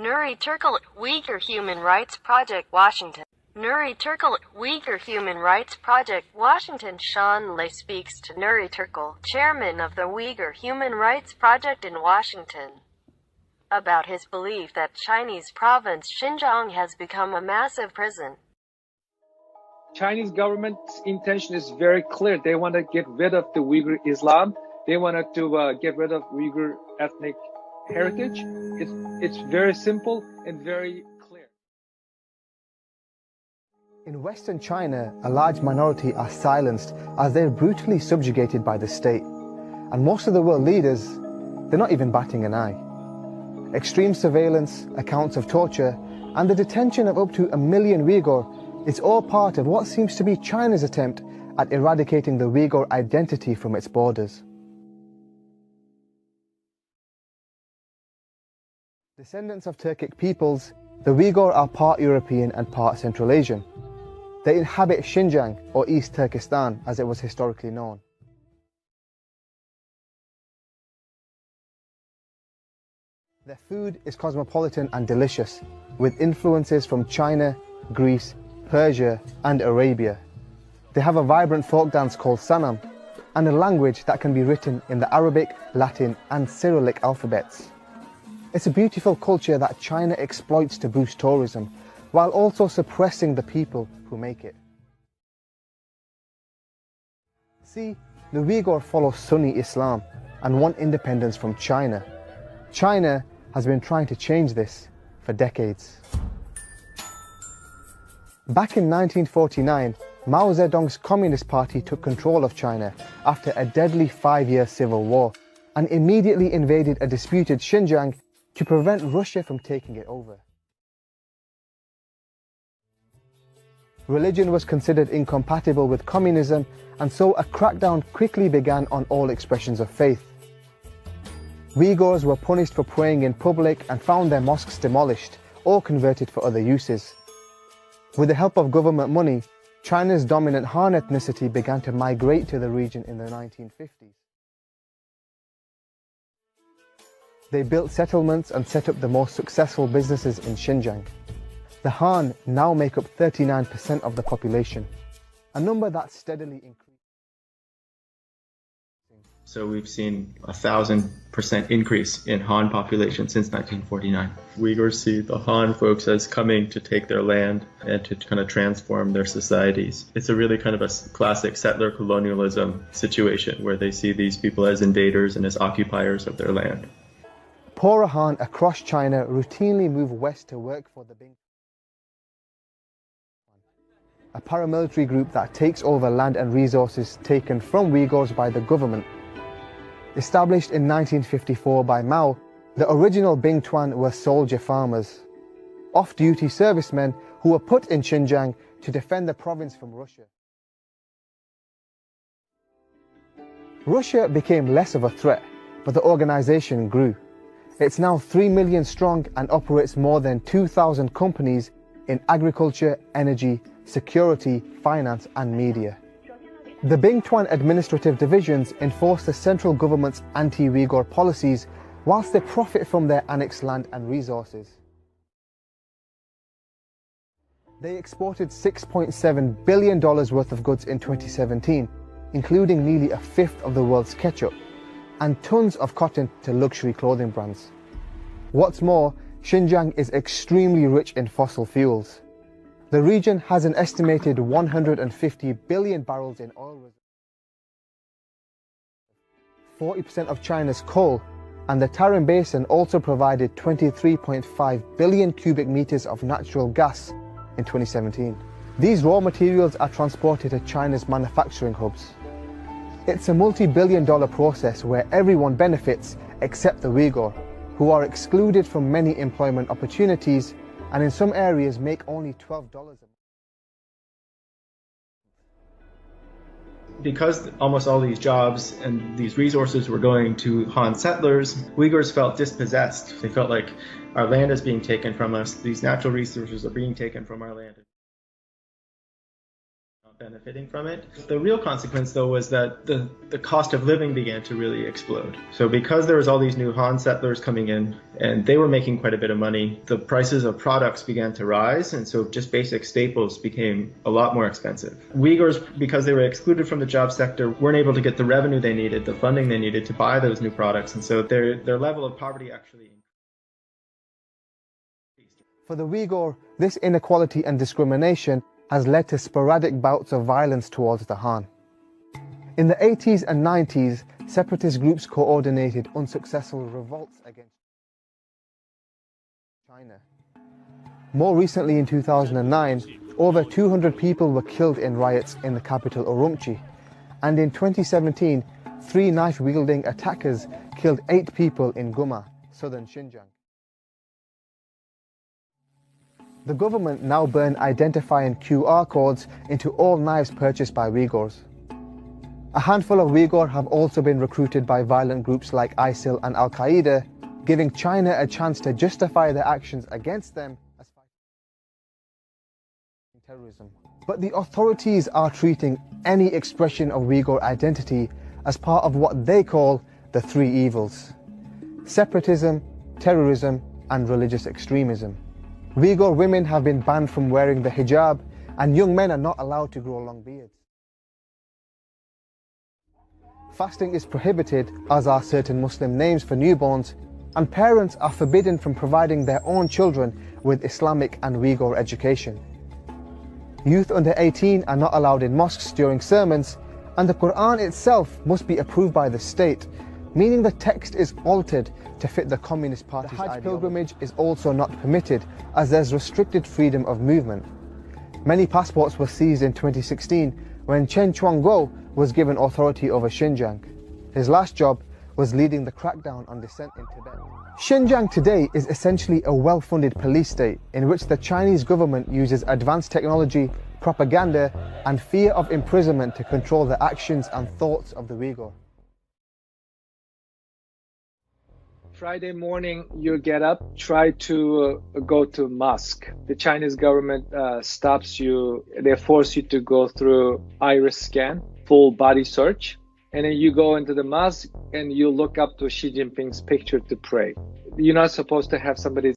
Nuri Turkle, Uyghur Human Rights Project, Washington. Nuri Turkle, Uyghur Human Rights Project, Washington. Sean Lay speaks to Nuri Turkle, chairman of the Uyghur Human Rights Project in Washington, about his belief that Chinese province Xinjiang has become a massive prison. Chinese government's intention is very clear. They want to get rid of the Uyghur Islam. They wanted to get rid of Uyghur ethnic heritage. It's very simple and very clear. In Western China, a large minority are silenced as they're brutally subjugated by the state. And most of the world leaders, they're not even batting an eye. Extreme surveillance, accounts of torture, and the detention of up to 1 million Uyghur is all part of what seems to be China's attempt at eradicating the Uyghur identity from its borders. Descendants of Turkic peoples, the Uyghur are part European and part Central Asian. They inhabit Xinjiang, or East Turkestan as it was historically known. Their food is cosmopolitan and delicious, with influences from China, Greece, Persia and Arabia. They have a vibrant folk dance called Sanam, and a language that can be written in the Arabic, Latin and Cyrillic alphabets. It's a beautiful culture that China exploits to boost tourism, while also suppressing the people who make it. See, the Uyghur follow Sunni Islam and want independence from China. China has been trying to change this for decades. Back in 1949, Mao Zedong's Communist Party took control of China after a deadly 5-year civil war and immediately invaded a disputed Xinjiang to prevent Russia from taking it over. Religion was considered incompatible with communism, and so a crackdown quickly began on all expressions of faith. Uyghurs were punished for praying in public and found their mosques demolished or converted for other uses. With the help of government money, China's dominant Han ethnicity began to migrate to the region in the 1950s. They built settlements and set up the most successful businesses in Xinjiang. The Han now make up 39% of the population, a number that steadily increased. So we've seen 1,000% increase in Han population since 1949. Uyghurs see the Han folks as coming to take their land and to kind of transform their societies. It's a really kind of a classic settler colonialism situation where they see these people as invaders and as occupiers of their land. Poorer Han across China routinely move west to work for the Bing, a paramilitary group that takes over land and resources taken from Uyghurs by the government. Established in 1954 by Mao, the original Bing Tuan were soldier farmers, off-duty servicemen who were put in Xinjiang to defend the province from Russia. Russia became less of a threat, but the organization grew. It's now 3 million strong and operates more than 2,000 companies in agriculture, energy, security, finance and media. The Bing Tuan administrative divisions enforce the central government's anti-Uyghur policies whilst they profit from their annexed land and resources. They exported $6.7 billion worth of goods in 2017, including nearly a fifth of the world's ketchup, and tons of cotton to luxury clothing brands. What's more, Xinjiang is extremely rich in fossil fuels. The region has an estimated 150 billion barrels in oil reserves, 40% of China's coal, and the Tarim Basin also provided 23.5 billion cubic meters of natural gas in 2017. These raw materials are transported to China's manufacturing hubs. It's a multi-billion-dollar process where everyone benefits except the Uyghur, who are excluded from many employment opportunities and in some areas make only $12 a month. Because almost all these jobs and these resources were going to Han settlers, Uyghurs felt dispossessed. They felt like our land is being taken from us, these natural resources are being taken from our land. benefiting from it. The real consequence, though, was that the cost of living began to really explode. So because there was all these new Han settlers coming in, and they were making quite a bit of money, the prices of products began to rise, and so just basic staples became a lot more expensive. Uyghurs, because they were excluded from the job sector, weren't able to get the revenue they needed, the funding they needed to buy those new products, and so their level of poverty actually increased. For the Uyghur, this inequality and discrimination has led to sporadic bouts of violence towards the Han. In the 80s and 90s, separatist groups coordinated unsuccessful revolts against China. More recently, in 2009, over 200 people were killed in riots in the capital Urumqi, and in 2017, 3 knife-wielding attackers killed 8 people in Guma, southern Xinjiang. The government now burn identifying QR codes into all knives purchased by Uyghurs. A handful of Uyghur have also been recruited by violent groups like ISIL and Al-Qaeda, giving China a chance to justify their actions against them as fighting terrorism. But the authorities are treating any expression of Uyghur identity as part of what they call the 3 evils: separatism, terrorism, and religious extremism. Uyghur women have been banned from wearing the hijab, and young men are not allowed to grow long beards. Fasting is prohibited, as are certain Muslim names for newborns, and parents are forbidden from providing their own children with Islamic and Uyghur education. Youth under 18 are not allowed in mosques during sermons, and the Quran itself must be approved by the state, meaning the text is altered to fit the Communist Party's ideology. The Hajj pilgrimage is also not permitted, as there's restricted freedom of movement. Many passports were seized in 2016 when Chen Chuangguo was given authority over Xinjiang. His last job was leading the crackdown on dissent in Tibet. Xinjiang today is essentially a well-funded police state in which the Chinese government uses advanced technology, propaganda, and fear of imprisonment to control the actions and thoughts of the Uyghur. Friday morning, you get up, try to go to mosque. The Chinese government stops you. They force you to go through iris scan, full body search. And then you go into the mosque and you look up to Xi Jinping's picture to pray. You're not supposed to have somebody